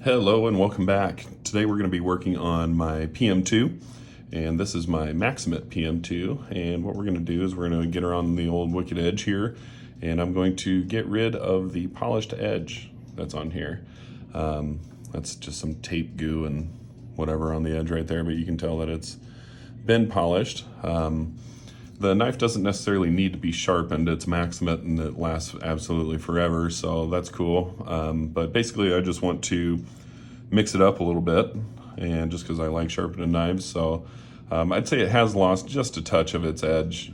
Hello and welcome back. Today we're going to be working on my PM2, and this is my Maxamet PM2, and what we're going to do is we're going to get around the old wicked edge here, and I'm going to get rid of the polished edge that's on here. That's just some tape goo and whatever on the edge right there, but you can tell that it's been polished. The knife doesn't necessarily need to be sharpened. It's Maxamet and it lasts absolutely forever, so that's cool. But basically I just want to mix it up a little bit, and just because I like sharpening knives. So I'd say it has lost just a touch of its edge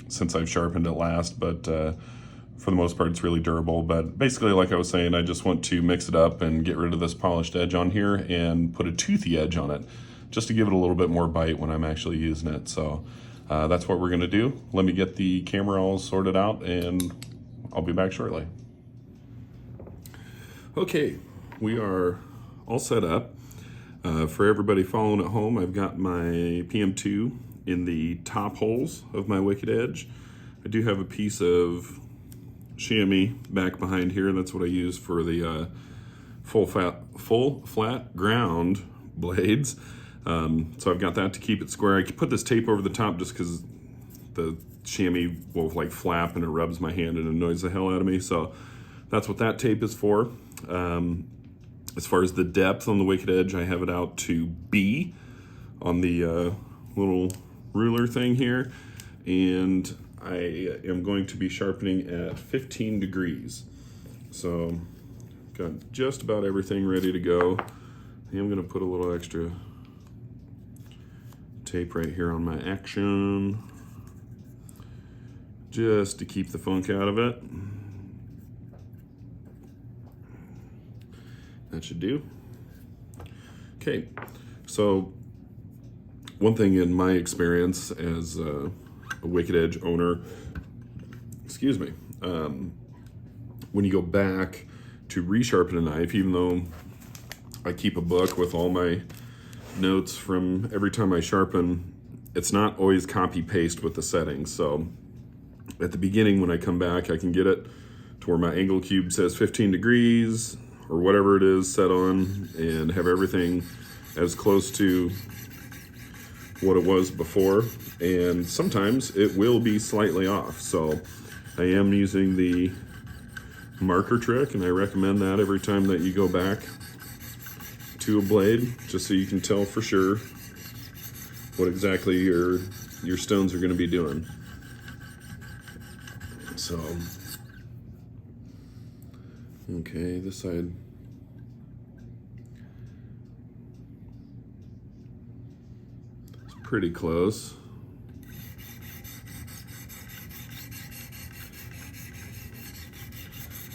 since I've sharpened it last, but for the most part it's really durable. But basically, like I was saying, I just want to mix it up and get rid of this polished edge on here and put a toothy edge on it, just to give it a little bit more bite when I'm actually using it. So that's what we're gonna do. Let me get the camera all sorted out and I'll be back shortly. Okay, we are all set up. For everybody following at home, I've got my PM2 in the top holes of my wicked edge. I do have a piece of chamois back behind here. That's what I use for the full flat ground blades. So I've got that to keep it square. I can put this tape over the top just because the chamois will like flap and it rubs my hand and annoys the hell out of me. So that's what that tape is for. As far as the depth on the wicked edge, I have it out to B on the little ruler thing here. And I am going to be sharpening at 15 degrees. So got just about everything ready to go. I'm going to put a little extra tape right here on my action, just to keep the funk out of it. That should do. Okay, so one thing in my experience as a wicked edge owner, excuse me, when you go back to resharpen a knife, even though I keep a book with all my notes from every time I sharpen, it's not always copy paste with the settings. So at the beginning when I come back, I can get it to where my angle cube says 15 degrees or whatever it is set on, and have everything as close to what it was before. And sometimes it will be slightly off. So I am using the marker trick, and I recommend that every time that you go back to a blade, just so you can tell for sure what exactly your stones are going to be doing. So, okay, this side. It's pretty close.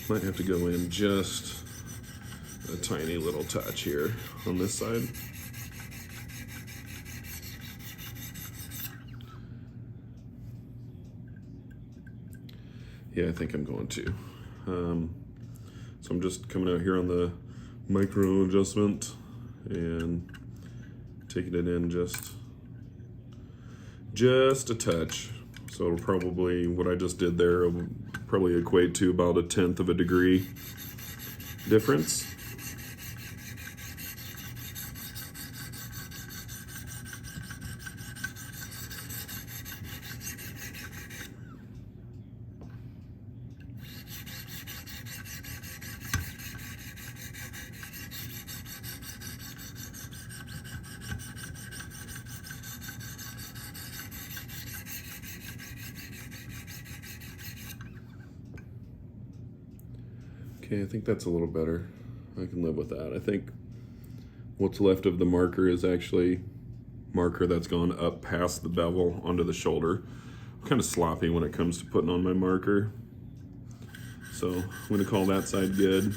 Might have to go in just a tiny little touch here on this side. Yeah, I think I'm going to. So I'm just coming out here on the micro adjustment and taking it in just a touch. So it'll probably, what I just did there, will probably equate to about 1/10 of a degree difference. Okay, I think that's a little better. I can live with that. I think what's left of the marker is actually marker that's gone up past the bevel onto the shoulder. I'm kind of sloppy when it comes to putting on my marker. So I'm gonna call that side good.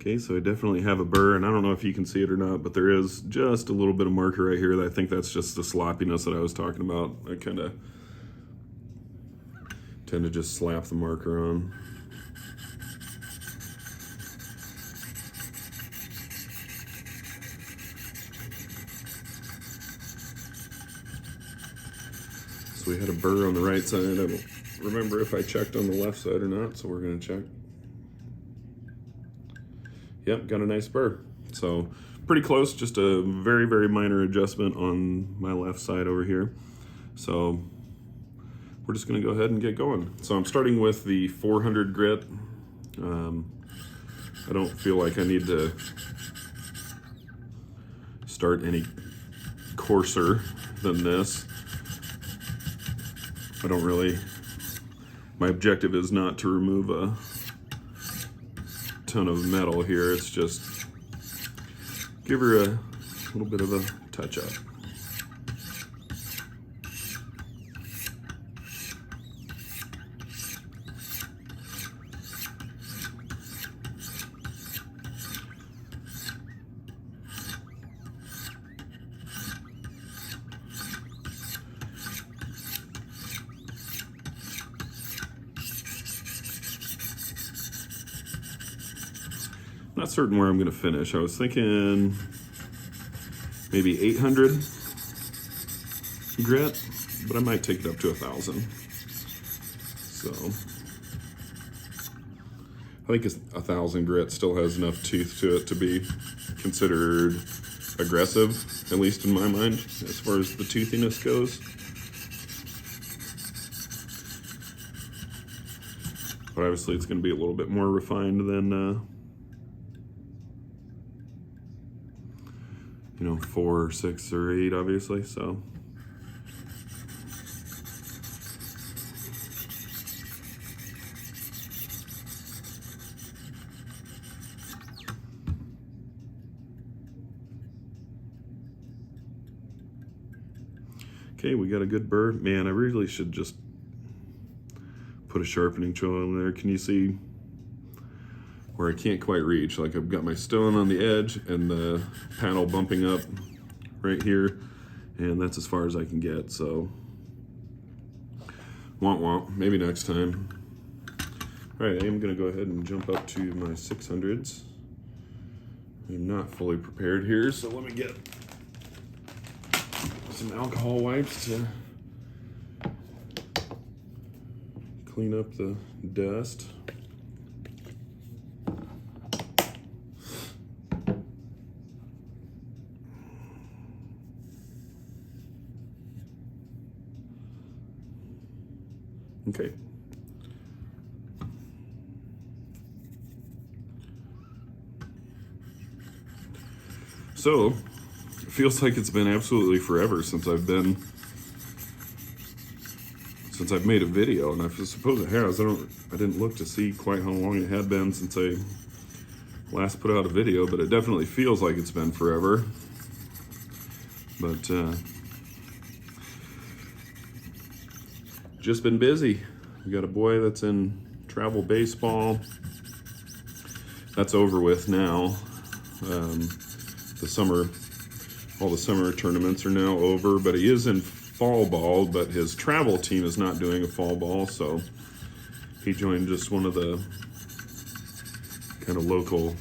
Okay, so I definitely have a burr, and I don't know if you can see it or not, but there is just a little bit of marker right here. I think that's just the sloppiness that I was talking about. I kind of tend to just slap the marker on. So we had a burr on the right side. I don't remember if I checked on the left side or not, so we're gonna check. Yep, got a nice burr. So pretty close, just a very, very minor adjustment on my left side over here. So we're just gonna go ahead and get going. So I'm starting with the 400 grit. I don't feel like I need to start any coarser than this. I don't really, my objective is not to remove a ton of metal here. It's just give her a little bit of a touch up. Not certain where I'm going to finish. I was thinking maybe 800 grit, but I might take it up to 1,000. So I think 1,000 grit still has enough tooth to it to be considered aggressive, at least in my mind, as far as the toothiness goes. But obviously it's going to be a little bit more refined than 4 or 6 or 8, obviously. So okay, we got a good burr. Man, I really should just put a sharpening tool in there. Can you see where I can't quite reach? Like I've got my stone on the edge and the panel bumping up right here, and that's as far as I can get. So womp womp, maybe next time. All right, I am gonna go ahead and jump up to my 600s. I'm not fully prepared here, so let me get some alcohol wipes to clean up the dust. Okay. So, it feels like it's been absolutely forever since I've made a video, and I suppose it has. I didn't look to see quite how long it had been since I last put out a video, but it definitely feels like it's been forever. But just been busy. We got a boy that's in travel baseball. That's over with now. All the summer tournaments are now over, but he is in fall ball, but his travel team is not doing a fall ball, so he joined just one of the kind of local,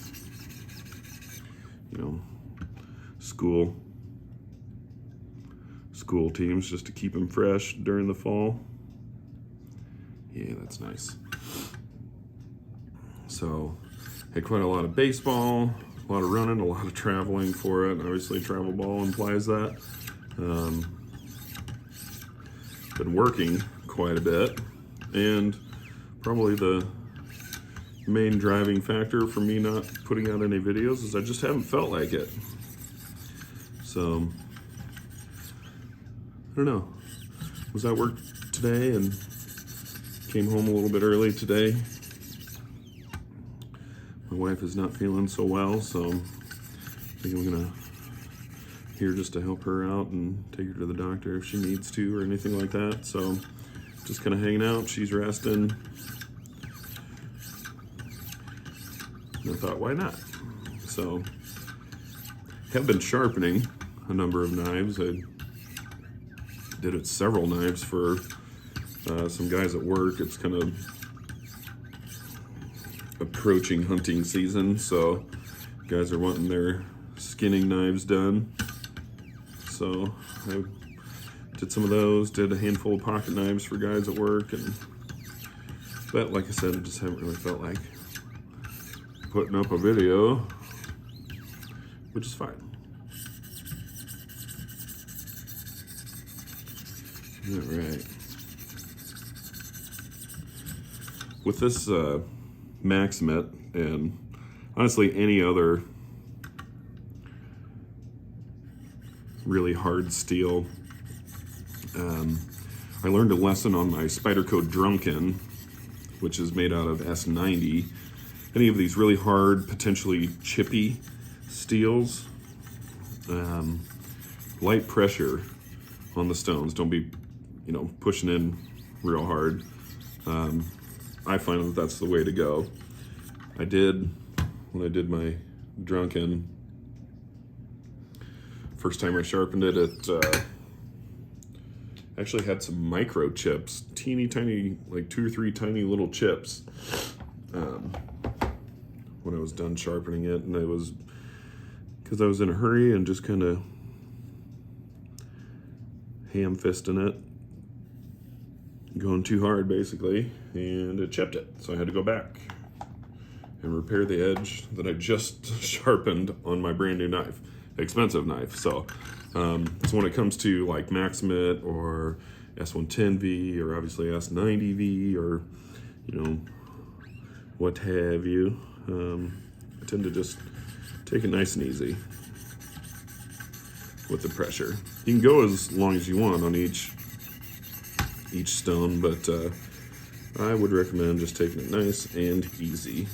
school teams just to keep him fresh during the fall. Yeah, that's nice. So, had quite a lot of baseball, a lot of running, a lot of traveling for it. Obviously, travel ball implies that. Been working quite a bit, and probably the main driving factor for me not putting out any videos is I just haven't felt like it. So, I don't know. Was at work today and came home a little bit early today. My wife is not feeling so well, so I think I'm gonna here just to help her out and take her to the doctor if she needs to or anything like that. So just kind of hanging out. She's resting. And I thought, why not? So have been sharpening a number of knives. I did it several knives for some guys at work. It's kind of approaching hunting season, so guys are wanting their skinning knives done. So I did some of those, did a handful of pocket knives for guys at work, but like I said, I just haven't really felt like putting up a video, which is fine. All right. With this Maxamet, and honestly any other really hard steel, I learned a lesson on my Spyderco Drunken, which is made out of S90. Any of these really hard, potentially chippy steels, light pressure on the stones. Don't be, pushing in real hard. I find that that's the way to go. When I did my Drunken, first time I sharpened it, it actually had some micro chips, teeny tiny, like 2 or 3 tiny little chips, when I was done sharpening it. And because I was in a hurry and just kind of ham-fisting it, going too hard basically, and it chipped it. So I had to go back and repair the edge that I just sharpened on my brand new knife, expensive knife. So when it comes to like Maxamet or S110V or obviously S90V or what have you, I tend to just take it nice and easy with the pressure. You can go as long as you want on each stone, but I would recommend just taking it nice and easy.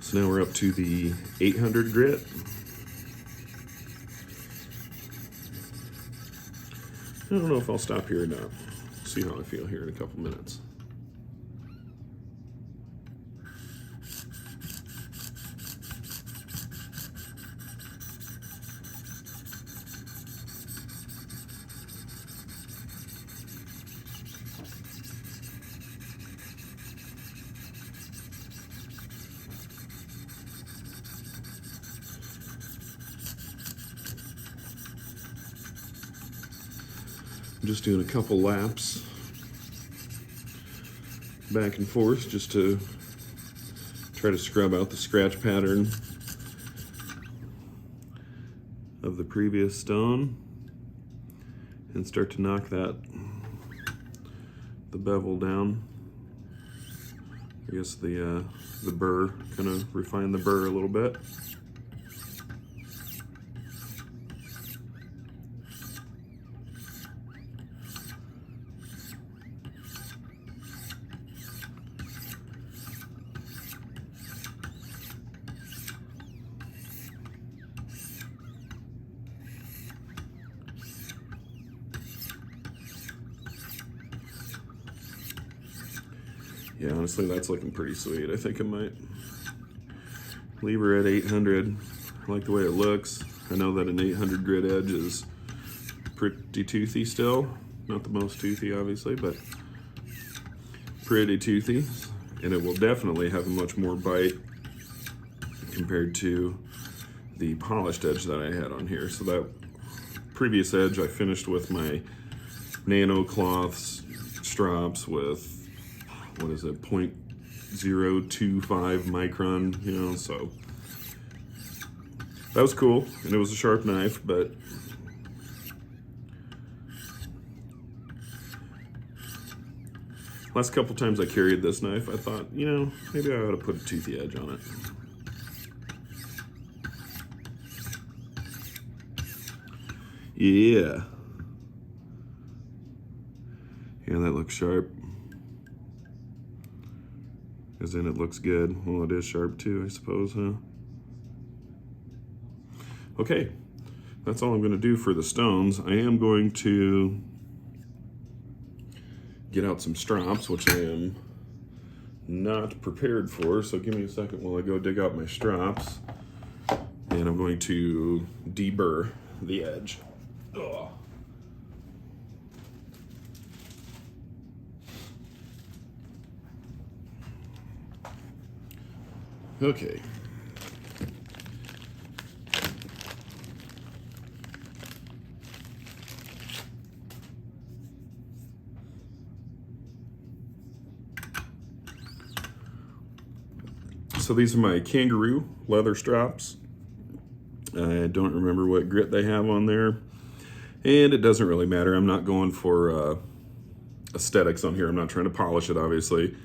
So now we're up to the 800 grit. I don't know if I'll stop here or not. See how I feel here in a couple minutes. I'm just doing a couple laps back and forth just to try to scrub out the scratch pattern of the previous stone and start to knock the bevel down. I guess the burr, kind of refine the burr a little bit. Yeah, honestly, that's looking pretty sweet. I think I might leave her at 800. I like the way it looks. I know that an 800 grit edge is pretty toothy still. Not the most toothy, obviously, but pretty toothy. And it will definitely have a much more bite compared to the polished edge that I had on here. So that previous edge I finished with my nano cloths strops with, what is it, 0.025 micron, so that was cool, and it was a sharp knife, but last couple times I carried this knife, I thought, maybe I ought to put a toothy edge on it. Yeah, that looks sharp. As in, it looks good. Well, it is sharp too, I suppose, huh? Okay, that's all I'm going to do for the stones. I am going to get out some strops, which I am not prepared for, so give me a second while I go dig out my straps. And I'm going to deburr the edge. Ugh. Okay. So these are my kangaroo leather straps. I don't remember what grit they have on there, and it doesn't really matter. I'm not going for aesthetics on here. I'm not trying to polish it, obviously.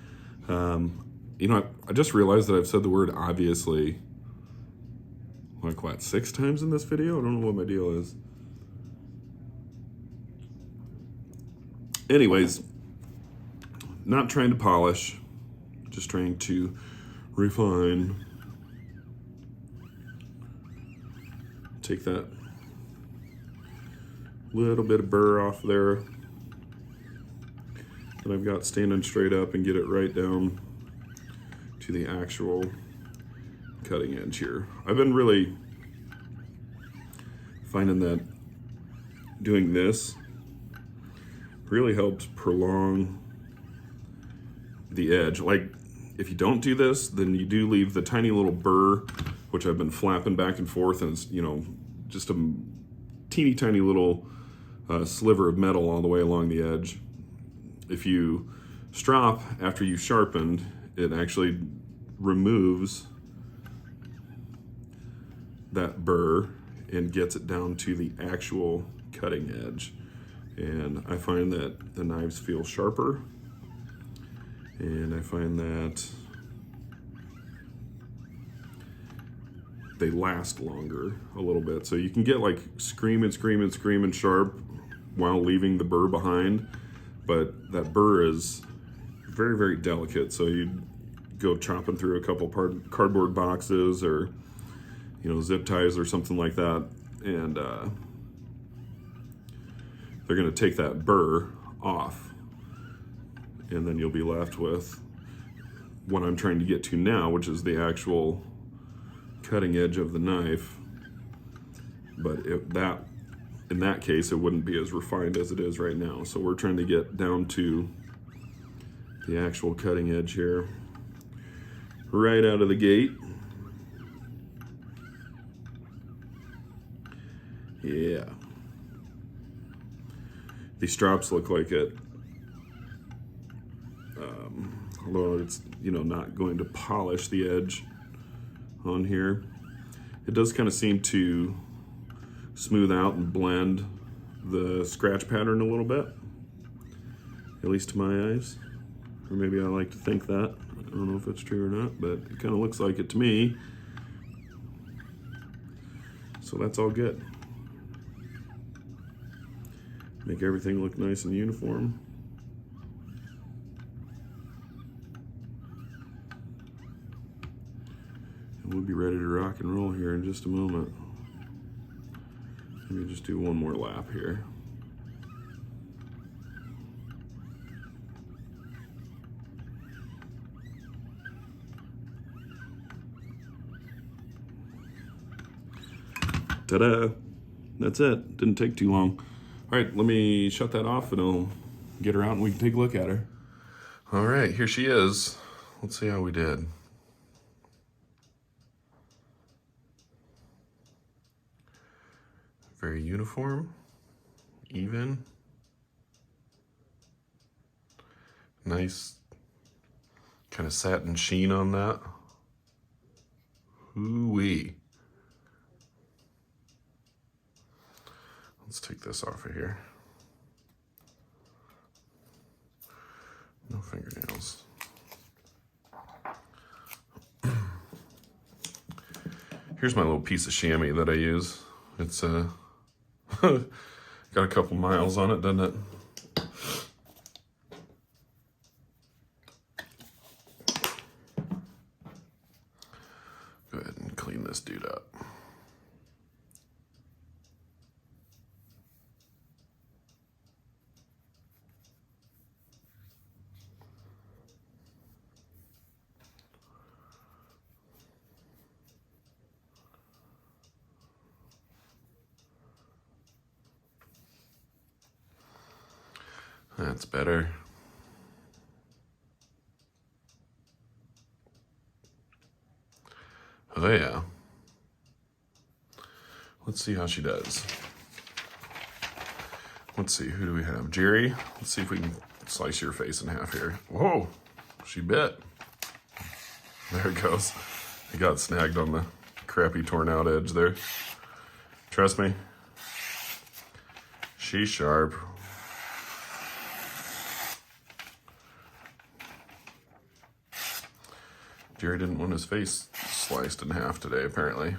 You know, I just realized that I've said the word obviously like, what, 6 times in this video? I don't know what my deal is. Anyways, not trying to polish, just trying to refine. Take that little bit of burr off there that I've got standing straight up and get it right down to the actual cutting edge here. I've been really finding that doing this really helps prolong the edge. Like, if you don't do this, then you do leave the tiny little burr, which I've been flapping back and forth, and it's, you know, just a teeny tiny little sliver of metal all the way along the edge. If you strop after you sharpened, it actually removes that burr and gets it down to the actual cutting edge. And I find that the knives feel sharper, and I find that they last longer a little bit. So you can get like screaming sharp while leaving the burr behind, but that burr is very, very delicate. So you go chopping through a couple cardboard boxes or, you know, zip ties or something like that, and they're going to take that burr off, and then you'll be left with what I'm trying to get to now, which is the actual cutting edge of the knife. But in that case, it wouldn't be as refined as it is right now. So we're trying to get down to the actual cutting edge here right out of the gate. Yeah. These straps look like it, although it's, you know, not going to polish the edge on here. It does kind of seem to smooth out and blend the scratch pattern a little bit, at least to my eyes, or maybe I like to think that. I don't know if it's true or not, but it kind of looks like it to me. So that's all good. Make everything look nice and uniform. And we'll be ready to rock and roll here in just a moment. Let me just do one more lap here. Ta-da! That's it. Didn't take too long. All right, let me shut that off and I'll get her out and we can take a look at her. All right, here she is. Let's see how we did. Very uniform, even. Nice kind of satin sheen on that. Ooh-wee. Let's take this off of here. No fingernails. Here's my little piece of chamois that I use. It's got a couple miles on it, doesn't it? Go ahead and clean this dude up. That's better. Oh yeah. Let's see how she does. Let's see, who do we have? Jerry. Let's see if we can slice your face in half here. Whoa, she bit. There it goes. It got snagged on the crappy torn out edge there. Trust me. She's sharp. Jerry didn't want his face sliced in half today, apparently.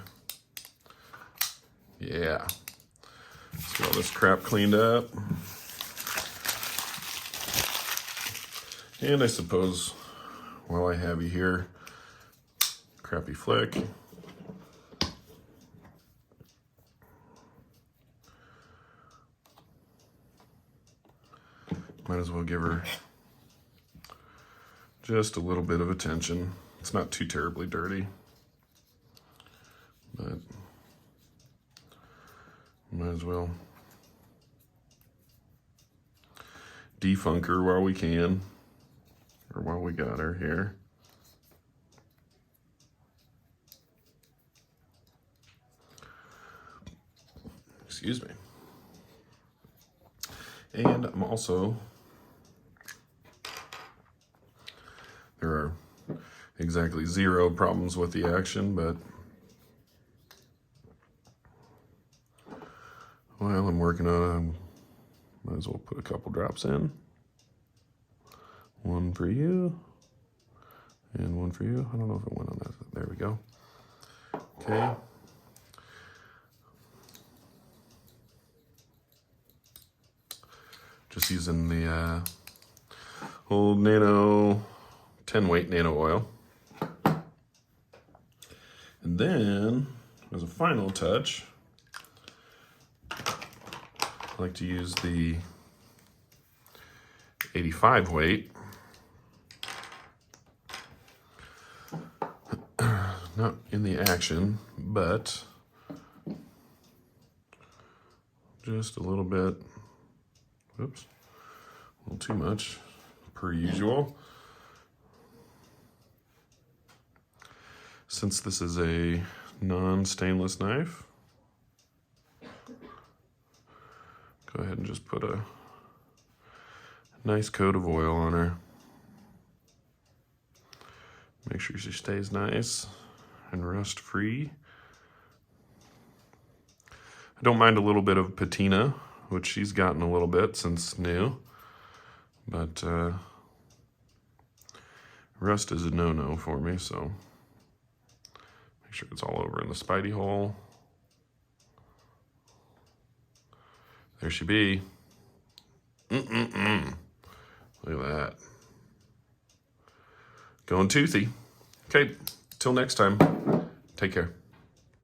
Yeah. Let's get all this crap cleaned up. And I suppose, while I have you here, crappy flick. Might as well give her just a little bit of attention. It's not too terribly dirty, but might as well defunk her while we can, or while we got her here. Excuse me. And I'm also, there are exactly 0 problems with the action, but while I'm working on it, I might as well put a couple drops in. One for you, and one for you. I don't know if it went on that. There we go. Okay. Just using the old nano 10 weight nano oil. And then, as a final touch, I like to use the 85 weight. Not in the action, but just a little bit. Whoops, a little too much, per usual. Since this is a non-stainless knife, go ahead and just put a nice coat of oil on her. Make sure she stays nice and rust-free. I don't mind a little bit of patina, which she's gotten a little bit since new, but rust is a no-no for me, so make sure it's all over in the Spidey hole. There she be. Look at that. Going toothy. Okay, till next time, take care.